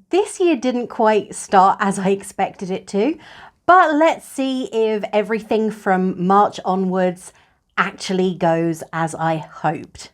this year didn't quite start as I expected it to, but let's see if everything from March onwards actually goes as I hoped.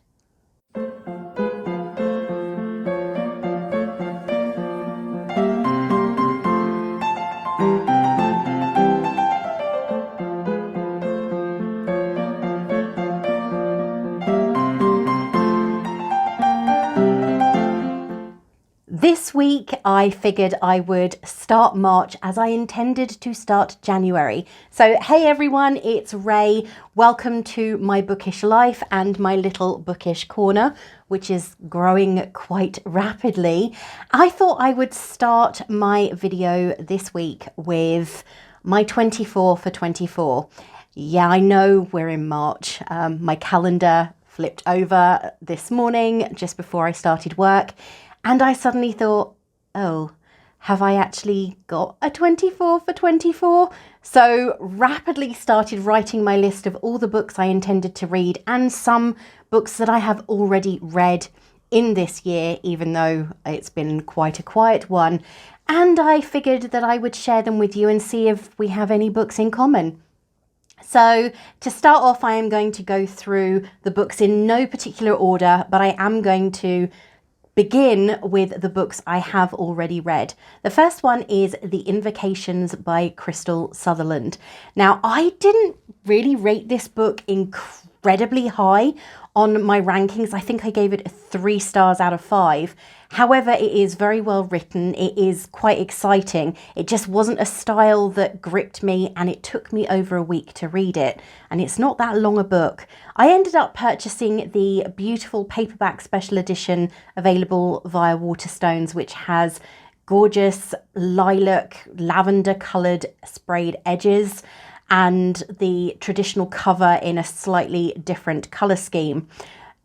This week, I figured I would start March as I intended to start January. So, hey everyone, it's Ray. Welcome to my bookish life and my little bookish corner, which is growing quite rapidly. I thought I would start my video this week with my 24 for 24. Yeah, I know we're in March. My calendar flipped over this morning just before I started work. And I suddenly thought, oh, have I actually got a 24 for 24? So rapidly started writing my list of all the books I intended to read and some books that I have already read in this year, even though it's been quite a quiet one. And I figured that I would share them with you and see if we have any books in common. So to start off, I am going to go through the books in no particular order, but I am going to begin with the books I have already read. The first one is The Invocations by Krystal Sutherland. Now, I didn't really rate this book incredibly high on my rankings. I think I gave it 3 stars out of 5. However, it is very well written. It is quite exciting. It just wasn't a style that gripped me, and it took me over a week to read it. And it's not that long a book. I ended up purchasing the beautiful paperback special edition available via Waterstones, which has gorgeous lilac, lavender coloured sprayed edges and the traditional cover in a slightly different colour scheme.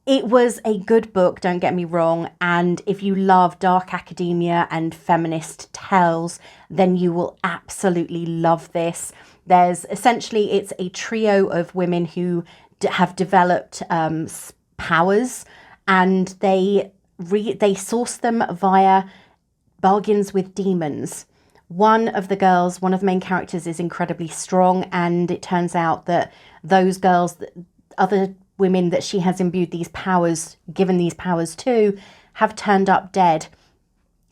It was a good book, don't get me wrong, and if you love dark academia and feminist tales, then you will absolutely love this. There's essentially, it's a trio of women who have developed powers, and they source them via bargains with demons. One of the main characters is incredibly strong, and it turns out that those girls, other women that she has imbued these powers, given these powers to, have turned up dead.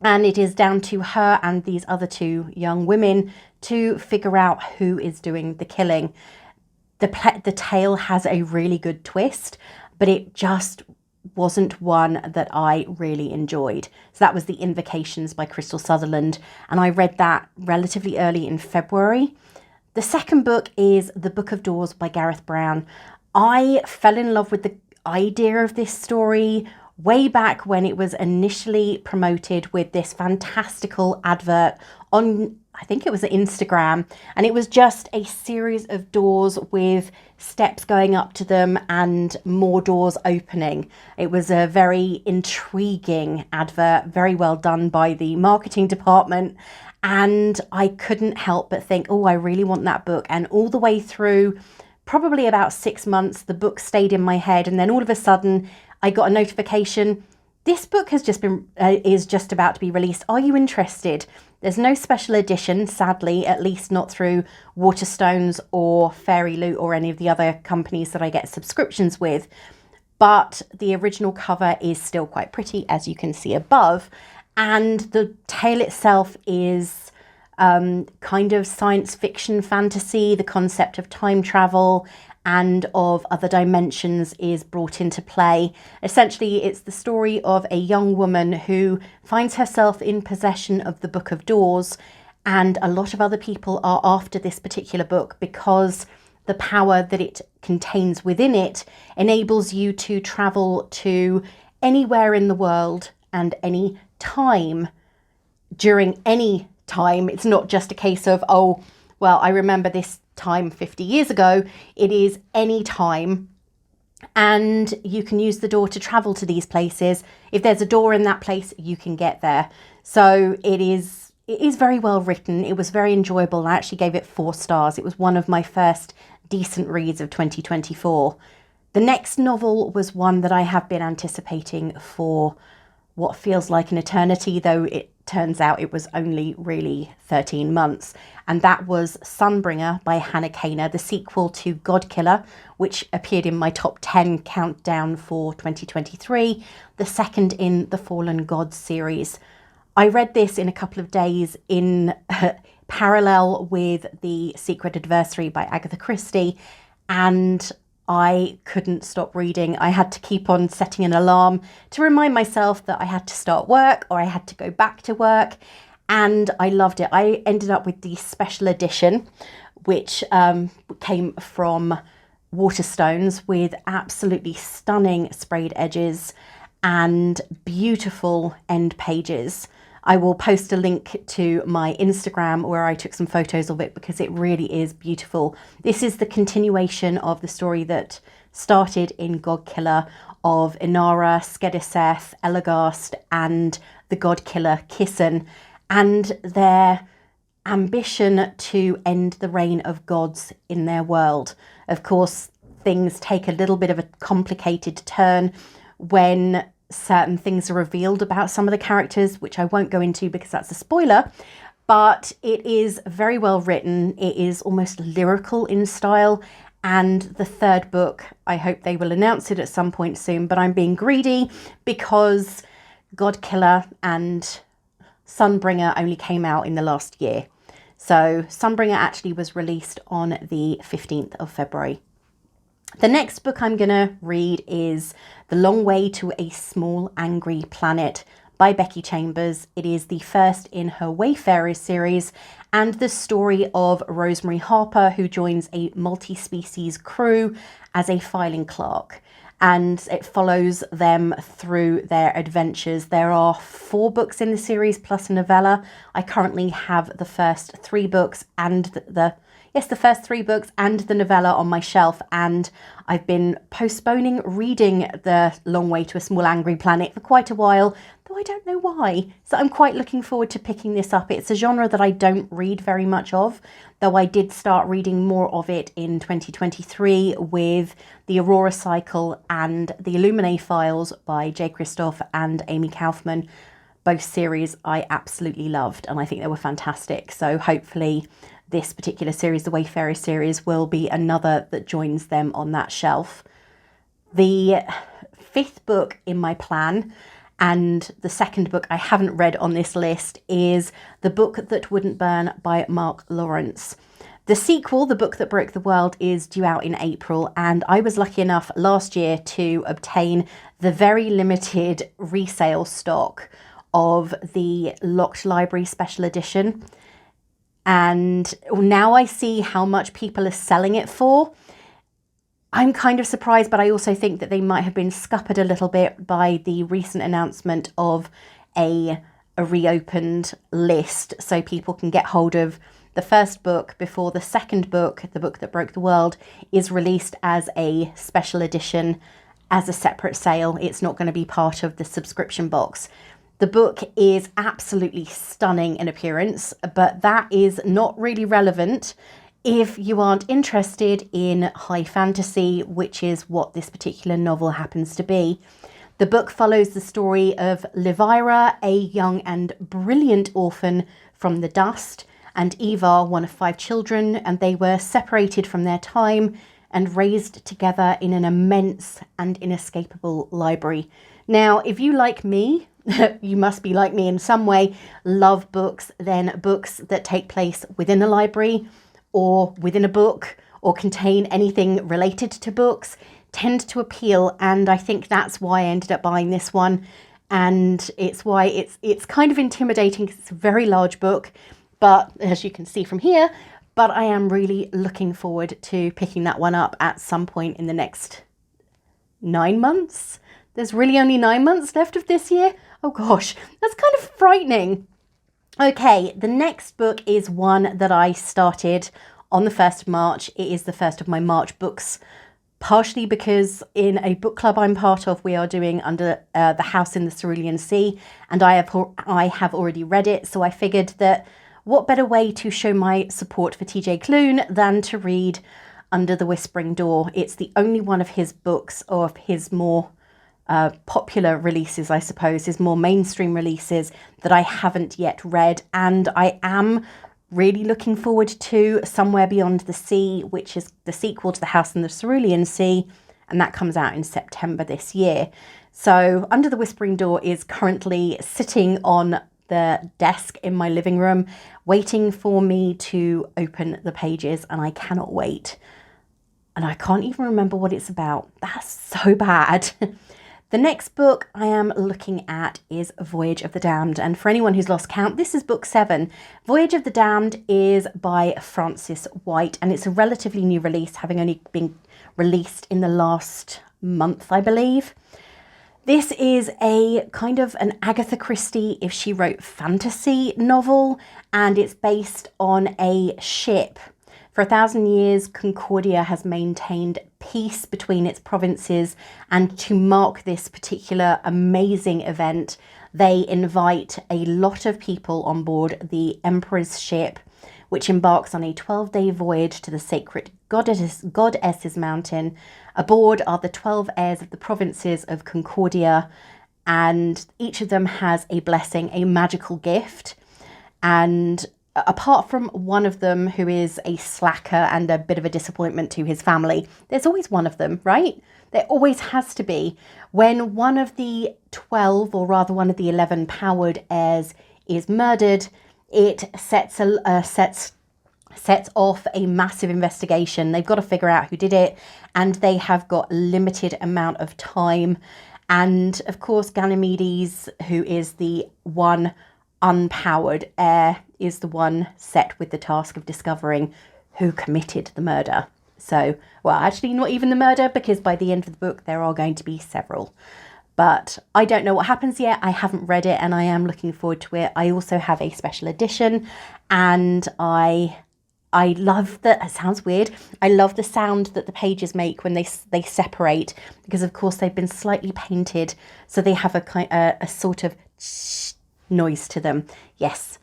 And it is down to her and these other 2 young women to figure out who is doing the killing. The tale has a really good twist, but it just wasn't one that I really enjoyed. So that was The Invocations by Krystal Sutherland, and I read that relatively early in February. The second book is The Book of Doors by Gareth Brown. I fell in love with the idea of this story way back when it was initially promoted with this fantastical advert on, I think it was Instagram, and it was just a series of doors with steps going up to them and more doors opening. It was a very intriguing advert, very well done by the marketing department, and I couldn't help but think, oh, I really want that book. And all the way through probably about 6 months, the book stayed in my head, and then all of a sudden I got a notification, this book has just been is just about to be released. Are you interested? There's no special edition, sadly, at least not through Waterstones or Fairy Loot or any of the other companies that I get subscriptions with. But the original cover is still quite pretty, as you can see above. And the tale itself is kind of science fiction fantasy. The concept of time travel and of other dimensions is brought into play. Essentially, it's the story of a young woman who finds herself in possession of the Book of Doors, and a lot of other people are after this particular book because the power that it contains within it enables you to travel to anywhere in the world and any time during any time. It's not just a case of, oh, well, I remember this time 50 years ago. It is any time, and you can use the door to travel to these places. If there's a door in that place, you can get there. So it is very well written. It was very enjoyable. I actually gave it 4 stars. It was one of my first decent reads of 2024. The next novel was one that I have been anticipating for what feels like an eternity, though it turns out it was only really 13 months. And that was Sunbringer by Hannah Kaner, the sequel to Godkiller, which appeared in my top 10 countdown for 2023, the second in the Fallen Gods series. I read this in a couple of days in parallel with The Secret Adversary by Agatha Christie, and I couldn't stop reading. I had to keep on setting an alarm to remind myself that I had to start work or I had to go back to work, and I loved it. I ended up with the special edition, which came from Waterstones, with absolutely stunning sprayed edges and beautiful end pages. I will post a link to my Instagram where I took some photos of it because it really is beautiful. This is the continuation of the story that started in Godkiller of Inara, Skediseth, Elagast, and the Godkiller Kisan, and their ambition to end the reign of gods in their world. Of course, things take a little bit of a complicated turn when certain things are revealed about some of the characters, which I won't go into because that's a spoiler, but it is very well written. It is almost lyrical in style. And the third book, I hope they will announce it at some point soon, but I'm being greedy because Godkiller and Sunbringer only came out in the last year. So Sunbringer actually was released on the 15th of February. The next book I'm going to read is The Long Way to a Small Angry Planet by Becky Chambers. It is the first in her Wayfarers series and the story of Rosemary Harper, who joins a multi-species crew as a filing clerk. And it follows them through their adventures. There are 4 books in the series plus a novella. I currently have the first 3 books and the first 3 books and the novella on my shelf, and I've been postponing reading The Long Way to a Small Angry Planet for quite a while, though I don't know why. So I'm quite looking forward to picking this up. It's a genre that I don't read very much of, though I did start reading more of it in 2023 with The Aurora Cycle and The Illuminae Files by Jay Kristoff and Amy Kaufman. Both series I absolutely loved, and I think they were fantastic. So hopefully this particular series, the Wayfarer series, will be another that joins them on that shelf. The 5th book in my plan, and the second book I haven't read on this list, is The Book That Wouldn't Burn by Mark Lawrence. The sequel, The Book That Broke the World, is due out in April, and I was lucky enough last year to obtain the very limited resale stock of the Locked Library Special Edition. And now I see how much people are selling it for. I'm kind of surprised, but I also think that they might have been scuppered a little bit by the recent announcement of a reopened list, so people can get hold of the first book before the second book, The Book That Broke the World, is released as a special edition as a separate sale. It's not going to be part of the subscription box. The book is absolutely stunning in appearance, but that is not really relevant if you aren't interested in high fantasy, which is what this particular novel happens to be. The book follows the story of Livira, a young and brilliant orphan from the dust, and Eva, one of 5 children, and they were separated from their time and raised together in an immense and inescapable library. Now, if you, like me, you must be like me in some way, love books, then books that take place within a library or within a book or contain anything related to books tend to appeal, and I think that's why I ended up buying this one. And it's why it's kind of intimidating because it's a very large book, but as you can see from here, but I am really looking forward to picking that one up at some point in the next 9 months. There's really only 9 months left of this year. Oh gosh, that's kind of frightening. Okay, the next book is one that I started on the 1st of March. It is the first of my March books, partially because in a book club I'm part of, we are doing Under the House in the Cerulean Sea, and I have already read it, so I figured that what better way to show my support for TJ Klune than to read Under the Whispering Door. It's the only one of his books, or of his more popular releases, I suppose, his more mainstream releases that I haven't yet read. And I am really looking forward to Somewhere Beyond the Sea, which is the sequel to The House in the Cerulean Sea, and that comes out in September this year. So Under the Whispering Door is currently sitting on the desk in my living room, waiting for me to open the pages, and I cannot wait. And I can't even remember what it's about. That's so bad. The next book I am looking at is Voyage of the Damned. And for anyone who's lost count, this is book 7. Voyage of the Damned is by Frances White, and it's a relatively new release, having only been released in the last month, I believe. This is a kind of an Agatha Christie, if she wrote fantasy novel, and it's based on a ship. For 1,000 years, Concordia has maintained peace between its provinces, and to mark this particular amazing event, they invite a lot of people on board the Emperor's ship, which embarks on a 12-day voyage to the sacred Goddess's Mountain. Aboard are the 12 heirs of the provinces of Concordia, and each of them has a blessing, a magical gift. And apart from one of them who is a slacker and a bit of a disappointment to his family, there's always one of them, right? There always has to be. When one of the 12, or rather one of the 11 powered heirs is murdered, it sets off a massive investigation. They've got to figure out who did it, and they have got a limited amount of time. And of course, Ganymedes, who is the one unpowered heir, is the one set with the task of discovering who committed the murder. So, well, actually not even the murder, because by the end of the book there are going to be several. But I don't know what happens yet. I haven't read it, and I am looking forward to it. I also have a special edition, and I love the, it sounds weird, I love the sound that the pages make when they separate, because of course they've been slightly painted, so they have a sort of noise to them. Yes,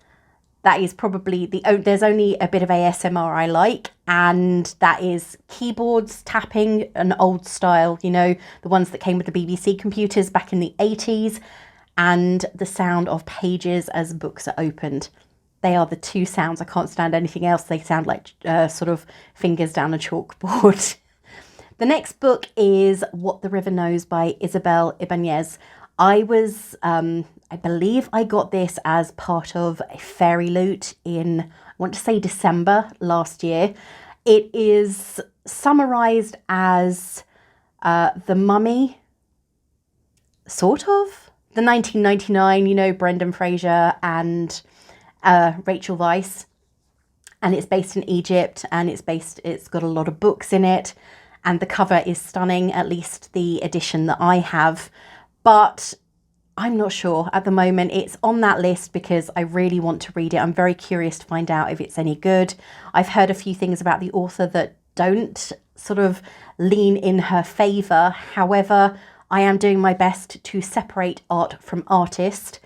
that is probably there's only a bit of ASMR I like, and that is keyboards tapping, an old style, you know, the ones that came with the BBC computers back in the 80s, and the sound of pages as books are opened. They are the two sounds. I can't stand anything else. They sound like sort of fingers down a chalkboard. The next book is What the River Knows by Isabel Ibanez. I believe I got this as part of a fairy loot in, I want to say December last year. It is summarised as The Mummy, sort of. The 1999, you know, Brendan Fraser and Rachel Weisz, and it's based in Egypt, and it's got a lot of books in it, and the cover is stunning, at least the edition that I have, but I'm not sure at the moment. It's on that list because I really want to read it. I'm very curious to find out if it's any good. I've heard a few things about the author that don't sort of lean in her favour. However, I am doing my best to separate art from artist,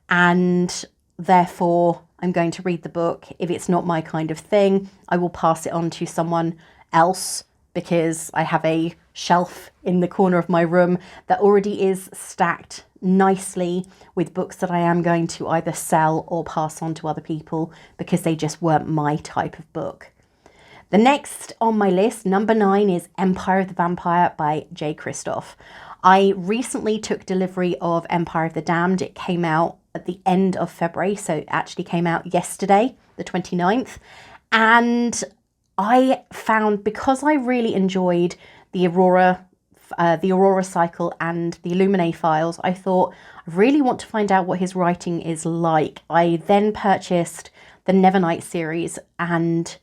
and therefore I'm going to read the book. If it's not my kind of thing, I will pass it on to someone else, because I have a shelf in the corner of my room that already is stacked nicely with books that I am going to either sell or pass on to other people because they just weren't my type of book. The next on my list, number 9, is Empire of the Vampire by Jay Kristoff. I recently took delivery of Empire of the Damned. It came out at the end of February, so it actually came out yesterday, the 29th. And I found, because I really enjoyed the Aurora cycle and the Illuminae files, I thought, I really want to find out what his writing is like. I then purchased the Nevernight series and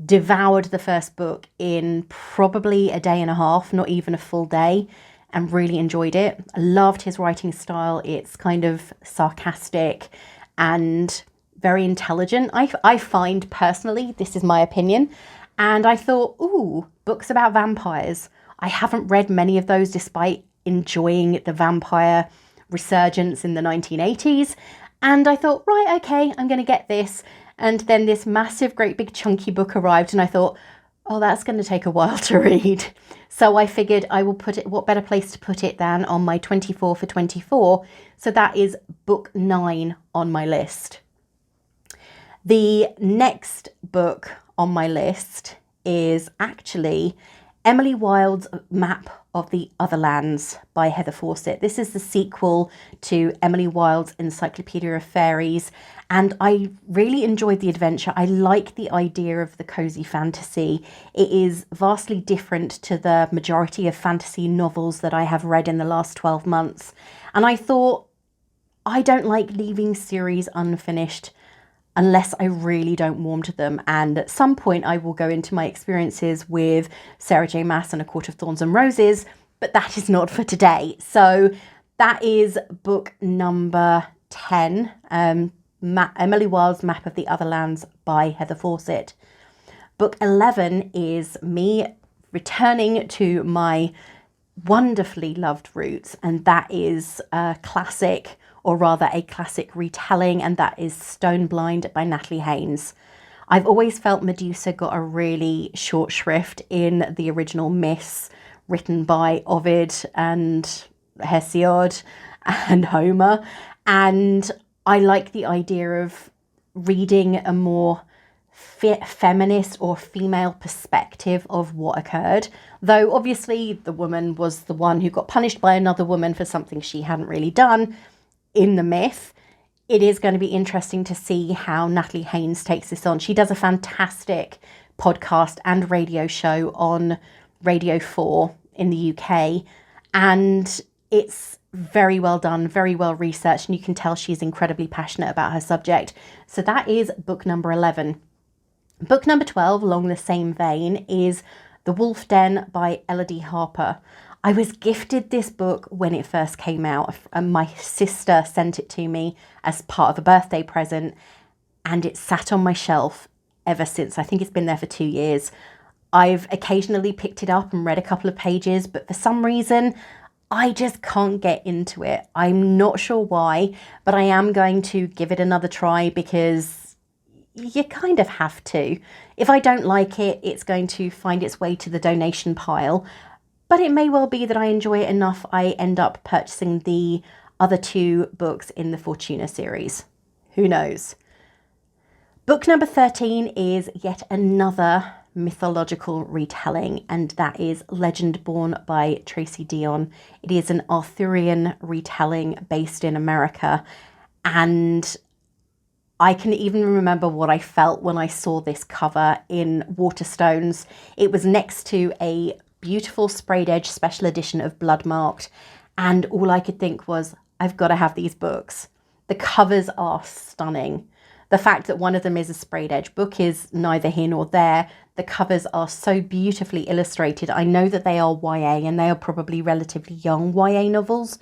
devoured the first book in probably a day and a half, not even a full day, and really enjoyed it. I loved his writing style. It's kind of sarcastic and very intelligent. I find personally, this is my opinion, and I thought, ooh, books about vampires. I haven't read many of those despite enjoying the vampire resurgence in the 1980s. And I thought, right, okay, I'm going to get this. And then this massive, great big chunky book arrived, and I thought, Oh, that's going to take a while to read. So I figured I will put it, what better place to put it than on my 24 for 24. So that is book 9 on my list. The next book on my list is actually Emily Wilde's Map of the Other Lands by Heather Fawcett. This is the sequel to Emily Wilde's Encyclopedia of Fairies, and I really enjoyed the adventure. I like the idea of the cozy fantasy. It is vastly different to the majority of fantasy novels that I have read in the last 12 months. And I thought, I don't like leaving series unfinished unless I really don't warm to them. And at some point I will go into my experiences with Sarah J. Maas and A Court of Thorns and Roses, but that is not for today. So that is book number 10, Emily Wilde's Map of the Other Lands by Heather Fawcett. Book 11 is me returning to my wonderfully loved roots, and that is a classic, or rather a classic retelling, and that is Stone Blind by Natalie Haynes. I've always felt Medusa got a really short shrift in the original myths written by Ovid and Hesiod and Homer, and I like the idea of reading a more feminist or female perspective of what occurred, though obviously the woman was the one who got punished by another woman for something she hadn't really done in the myth. It is going to be interesting to see how Natalie Haynes takes this on. She does a fantastic podcast and radio show on Radio 4 in the UK, and it's very well done, very well researched, and you can tell she's incredibly passionate about her subject. So that is book number 11. Book number 12, along the same vein, is The Wolf Den by Elodie Harper. I was gifted this book when it first came out, and my sister sent it to me as part of a birthday present, and it sat on my shelf ever since. I think it's been there for 2 years. I've occasionally picked it up and read a couple of pages, but for some reason, I just can't get into it. I'm not sure why, but I am going to give it another try because you kind of have to. If I don't like it, it's going to find its way to the donation pile. But it may well be that I enjoy it enough I end up purchasing the other 2 books in the Fortuna series. Who knows? Book number 13 is yet another mythological retelling, and that is Legendborn by Tracy Deonn. It is an Arthurian retelling based in America, and I can even remember what I felt when I saw this cover in Waterstones. It was next to a beautiful sprayed edge special edition of Bloodmarked, and all I could think was, I've got to have these books. The covers are stunning. The fact that one of them is a sprayed edge book is neither here nor there. The covers are so beautifully illustrated. I know that they are YA, and they are probably relatively young YA novels,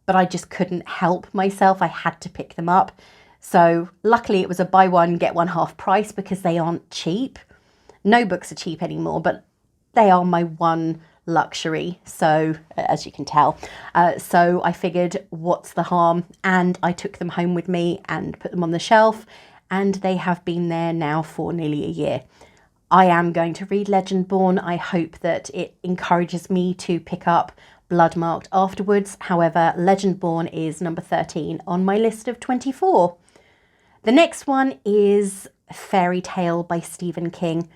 but I just couldn't help myself. I had to pick them up. So luckily it was a buy one, get one half price, because they aren't cheap. No books are cheap anymore, but they are my one luxury, so as you can tell. So I figured, what's the harm? And I took them home with me and put them on the shelf, and they have been there now for nearly a year. I am going to read Legendborn. I hope that it encourages me to pick up Bloodmarked afterwards. However, Legendborn is number 13 on my list of 24. The next one is Fairy Tale by Stephen King.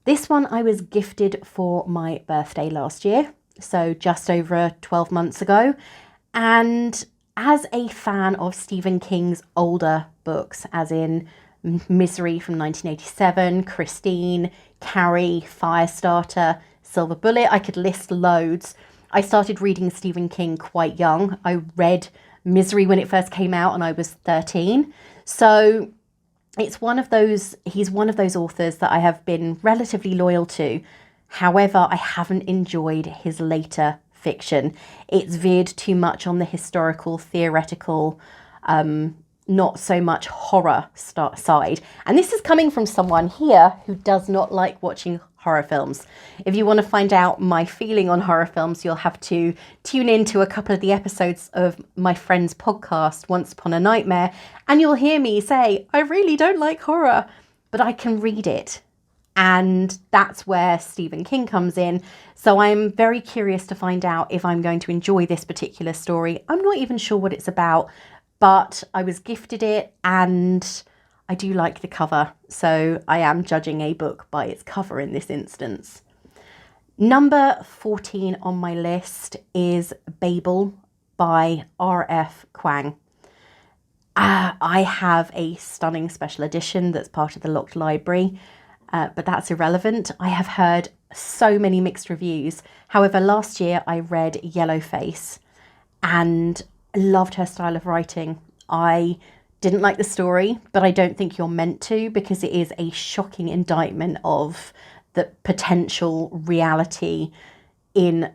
This one I was gifted for my birthday last year, so just over 12 months ago. And as a fan of Stephen King's older books, as in Misery from 1987, Christine, Carrie, Firestarter, Silver Bullet, I could list loads. I started reading Stephen King quite young. I read Misery when it first came out and I was 13. So he's one of those authors that I have been relatively loyal to. However, I haven't enjoyed his later fiction. It's veered too much on the historical, theoretical, not so much horror side. And this is coming from someone here who does not like watching horror films. If you want to find out my feeling on horror films, you'll have to tune into a couple of the episodes of my friend's podcast, Once Upon a Nightmare, and you'll hear me say, I really don't like horror, but I can read it. And that's where Stephen King comes in. So I'm very curious to find out if I'm going to enjoy this particular story. I'm not even sure what it's about, but I was gifted it and I do like the cover. So I am judging a book by its cover in this instance. Number 14 on my list is Babel by R.F. Kuang. I have a stunning special edition that's part of the Locked Library. But that's irrelevant. I have heard so many mixed reviews. However, last year I read Yellowface and loved her style of writing. I didn't like the story, but I don't think you're meant to, because it is a shocking indictment of the potential reality in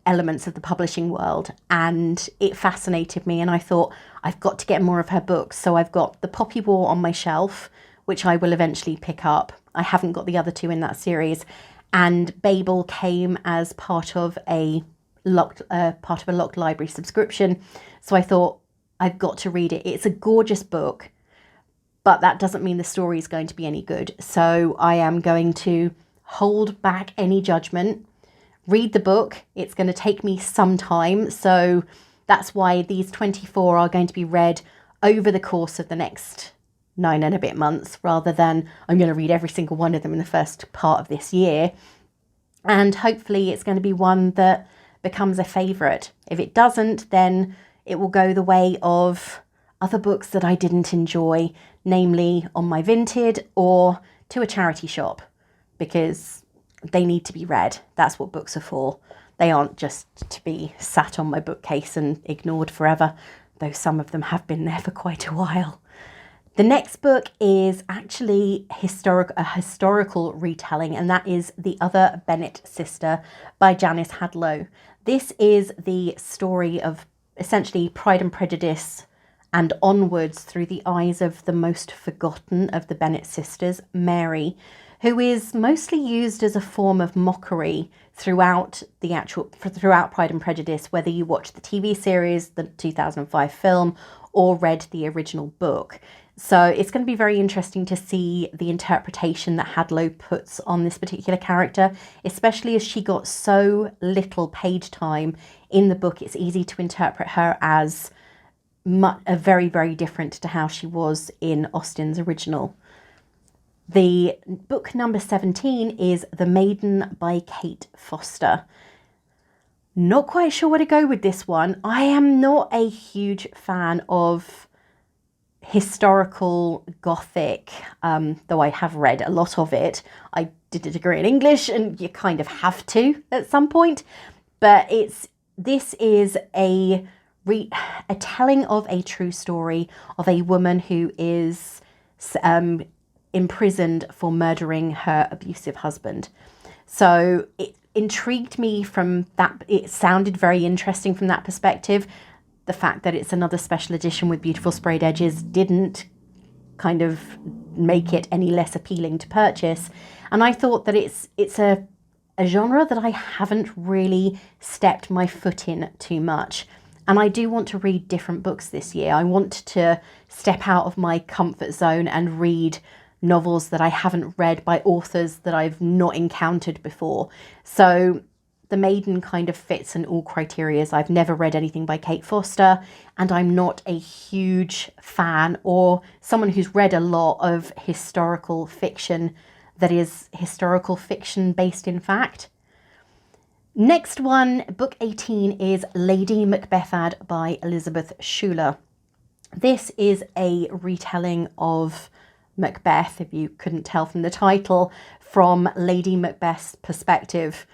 elements of the publishing world, and it fascinated me, and I thought I've got to get more of her books. So I've got The Poppy War on my shelf, which I will eventually pick up. I haven't got the other two in that series, and Babel came as part of a locked library subscription. So I thought I've got to read it. It's a gorgeous book, but that doesn't mean the story is going to be any good. So I am going to hold back any judgment, read the book. It's going to take me some time. So that's why these 24 are going to be read over the course of the next 9 and a bit months, rather than I'm going to read every single one of them in the first part of this year. And hopefully it's going to be one that becomes a favourite. If it doesn't, then it will go the way of other books that I didn't enjoy, namely on my Vinted or to a charity shop, because they need to be read. That's what books are for. They aren't just to be sat on my bookcase and ignored forever, though some of them have been there for quite a while. The next book is actually a historical retelling, and that is The Other Bennet Sister by Janice Hadlow. This is the story of essentially Pride and Prejudice and onwards through the eyes of the most forgotten of the Bennet sisters, Mary, who is mostly used as a form of mockery throughout Pride and Prejudice, whether you watch the TV series, the 2005 film, or read the original book. So it's going to be very interesting to see the interpretation that Hadlow puts on this particular character, especially as she got so little page time in the book. It's easy to interpret her as very, very different to how she was in Austen's original. The book number 17 is The Maiden by Kate Foster. Not quite sure where to go with this one. I am not a huge fan of historical Gothic, though I have read a lot of it. I did a degree in English, and you kind of have to at some point. But this is a telling of a true story of a woman who is imprisoned for murdering her abusive husband. So it intrigued me from that. It sounded very interesting from that perspective. The fact that it's another special edition with beautiful sprayed edges didn't kind of make it any less appealing to purchase. And I thought that it's a genre that I haven't really stepped my foot in too much. And I do want to read different books this year. I want to step out of my comfort zone and read novels that I haven't read by authors that I've not encountered before. So The Maiden kind of fits in all criteria. I've never read anything by Kate Foster, and I'm not a huge fan or someone who's read a lot of historical fiction that is historical fiction based in fact. Next one, book 18, is Lady Macbethad by Elizabeth Schuyler. This is a retelling of Macbeth, if you couldn't tell from the title, from Lady Macbeth's perspective.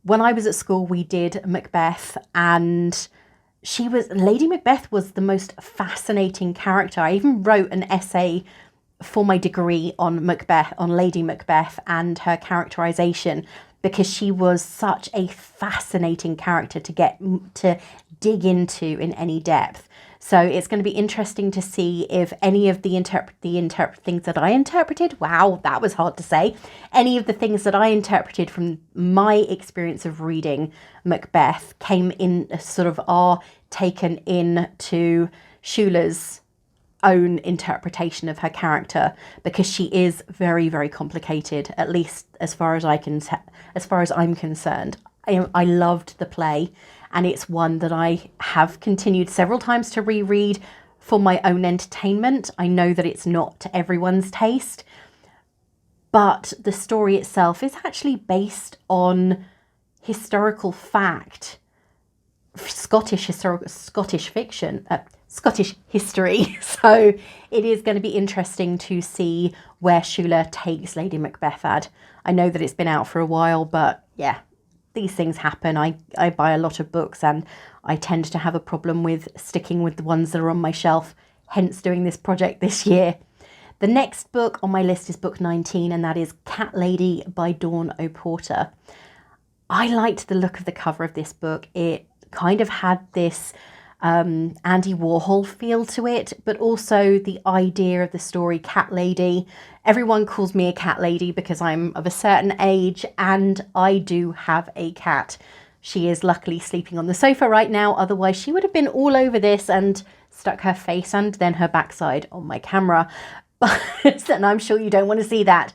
When I was at school, we did Macbeth, and Lady Macbeth was the most fascinating character. I even wrote an essay for my degree on Macbeth, on Lady Macbeth and her characterization, because she was such a fascinating character to dig into in any depth. So it's going to be interesting to see if any of the things that I interpreted, wow, that was hard to say, any of the things that I interpreted from my experience of reading Macbeth came in, are taken into Schuyler's own interpretation of her character, because she is very, very complicated, at least as far as I'm concerned. I loved the play, and it's one that I have continued several times to reread for my own entertainment. I know that it's not to everyone's taste, but the story itself is actually based on historical fact, Scottish fiction, Scottish history. So it is going to be interesting to see where Shula takes Lady Macbethad. I know that it's been out for a while, but yeah, these things happen. I buy a lot of books, and I tend to have a problem with sticking with the ones that are on my shelf, hence doing this project this year. The next book on my list is book 19, and that is Cat Lady by Dawn O'Porter. I liked the look of the cover of this book. It kind of had this Andy Warhol feel to it, but also the idea of the story, cat lady. Everyone calls me a cat lady because I'm of a certain age, and I do have a cat. She is luckily sleeping on the sofa right now, otherwise she would have been all over this and stuck her face and then her backside on my camera. And I'm sure you don't want to see that.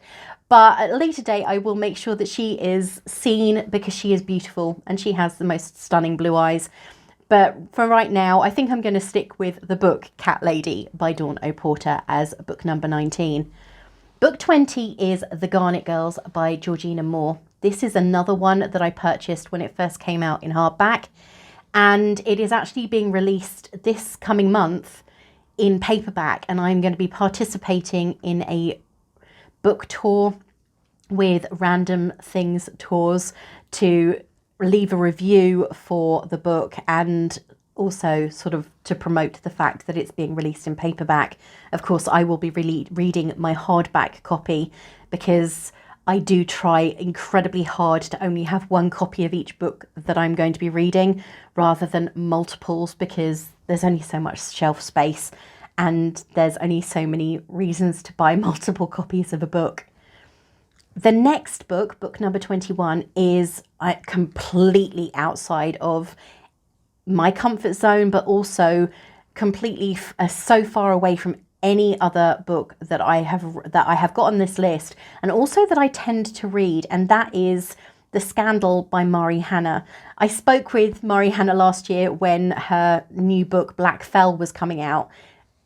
But at a later date, I will make sure that she is seen, because she is beautiful and she has the most stunning blue eyes. But for right now, I think I'm going to stick with the book Cat Lady by Dawn O'Porter as book number 19. Book 20 is The Garnet Girls by Georgina Moore. This is another one that I purchased when it first came out in hardback, and it is actually being released this coming month in paperback, and I'm going to be participating in a book tour with Random Things Tours to leave a review for the book, and also sort of to promote the fact that it's being released in paperback. Of course, I will be reading my hardback copy, because I do try incredibly hard to only have one copy of each book that I'm going to be reading, rather than multiples, because there's only so much shelf space and there's only so many reasons to buy multiple copies of a book. The next book, book number 21, is completely outside of my comfort zone, but also completely so far away from any other book that I have got on this list, and also that I tend to read, and that is The Scandal by Mari Hanna. I spoke with Mari Hanna last year when her new book Black Fell was coming out.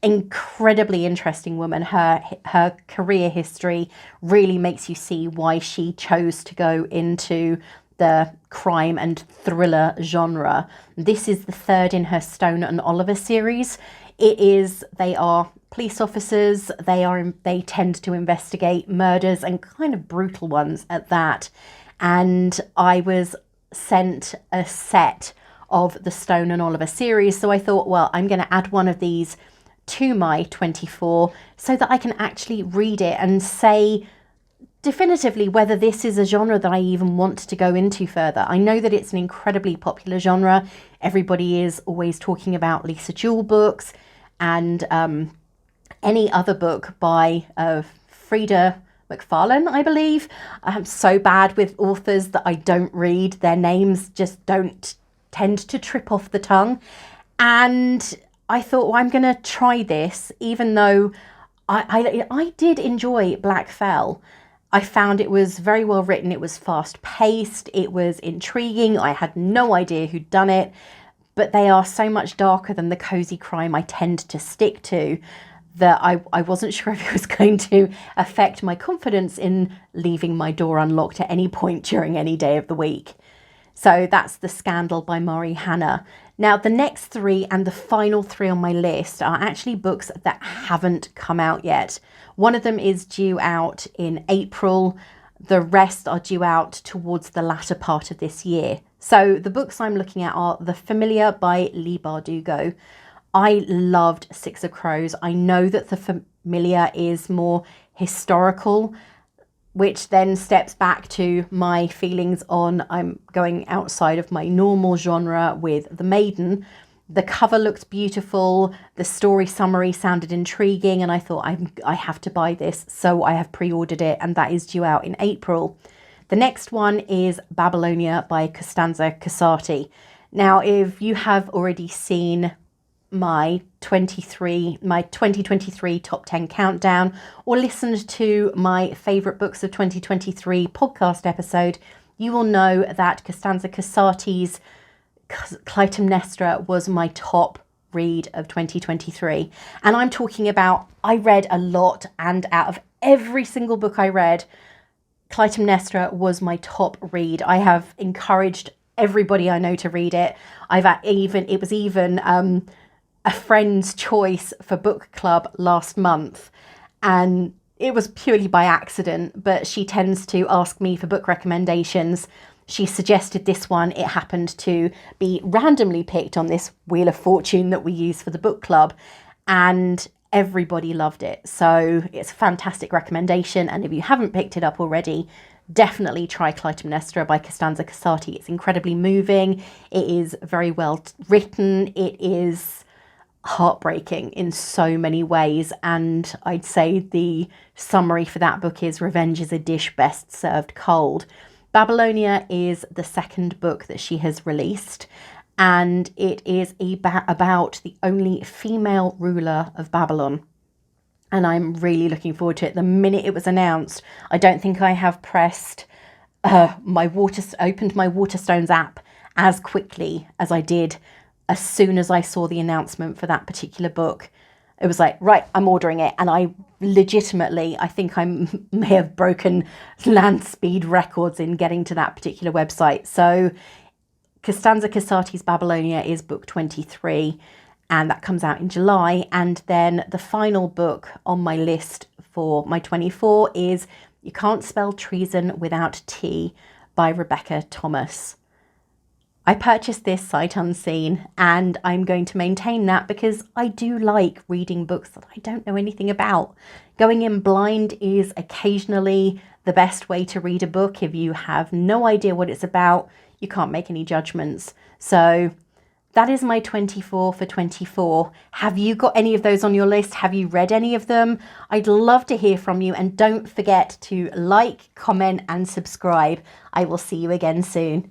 Incredibly interesting woman. Her career history really makes you see why she chose to go into the crime and thriller genre. This is the third in her Stone and Oliver series. They are police officers. They tend to investigate murders, and kind of brutal ones at that. And I was sent a set of the Stone and Oliver series, so I thought, well, I'm going to add one of these to my 24 so that I can actually read it and say definitively whether this is a genre that I even want to go into further. I know that it's an incredibly popular genre. Everybody is always talking about Lisa Jewell books, and any other book by Frida McFarlane, I believe. I'm so bad with authors that I don't read. Their names just don't tend to trip off the tongue. And I thought, well, I'm going to try this, even though I did enjoy Black Fell. I found it was very well written. It was fast paced. It was intriguing. I had no idea who'd done it, but they are so much darker than the cozy crime I tend to stick to, that I wasn't sure if it was going to affect my confidence in leaving my door unlocked at any point during any day of the week. So that's The Scandal by Mari Hanna. Now, the next three and the final three on my list are actually books that haven't come out yet. One of them is due out in April. The rest are due out towards the latter part of this year. So the books I'm looking at are The Familiar by Leigh Bardugo. I loved Six of Crows. I know that The Familiar is more historical, which then steps back to my feelings on I'm going outside of my normal genre with The Maiden. The cover looked beautiful. The story summary sounded intriguing, and I thought I have to buy this. So I have pre-ordered it, and that is due out in April. The next one is Babylonia by Costanza Casati. Now, if you have already seen my 2023 top 10 countdown, or listened to my favourite books of 2023 podcast episode, you will know that Costanza Casati's Clytemnestra was my top read of 2023. And I'm talking about, I read a lot, and out of every single book I read, Clytemnestra was my top read. I have encouraged everybody I know to read it. It was even a friend's choice for book club last month, and it was purely by accident, but she tends to ask me for book recommendations. She suggested this one. It happened to be randomly picked on this Wheel of Fortune that we use for the book club, and everybody loved it. So it's a fantastic recommendation, and if you haven't picked it up already, definitely try Clytemnestra by Costanza Casati. It's incredibly moving. It is very well written. It is heartbreaking in so many ways, and I'd say the summary for that book is revenge is a dish best served cold. Babylonia is the second book that she has released, and it is about the only female ruler of Babylon, and I'm really looking forward to it. The minute it was announced, I don't think I have pressed opened my Waterstones app as quickly as I did as soon as I saw the announcement for that particular book. It was like, right, I'm ordering it. And I think I may have broken land speed records in getting to that particular website. So Costanza Casati's Babylonia is book 23, and that comes out in July. And then the final book on my list for my 24 is You Can't Spell Treason Without T by Rebecca Thomas. I purchased this sight unseen, and I'm going to maintain that because I do like reading books that I don't know anything about. Going in blind is occasionally the best way to read a book. If you have no idea what it's about, you can't make any judgments. So that is my 24 for 24. Have you got any of those on your list? Have you read any of them? I'd love to hear from you, and don't forget to like, comment, and subscribe. I will see you again soon.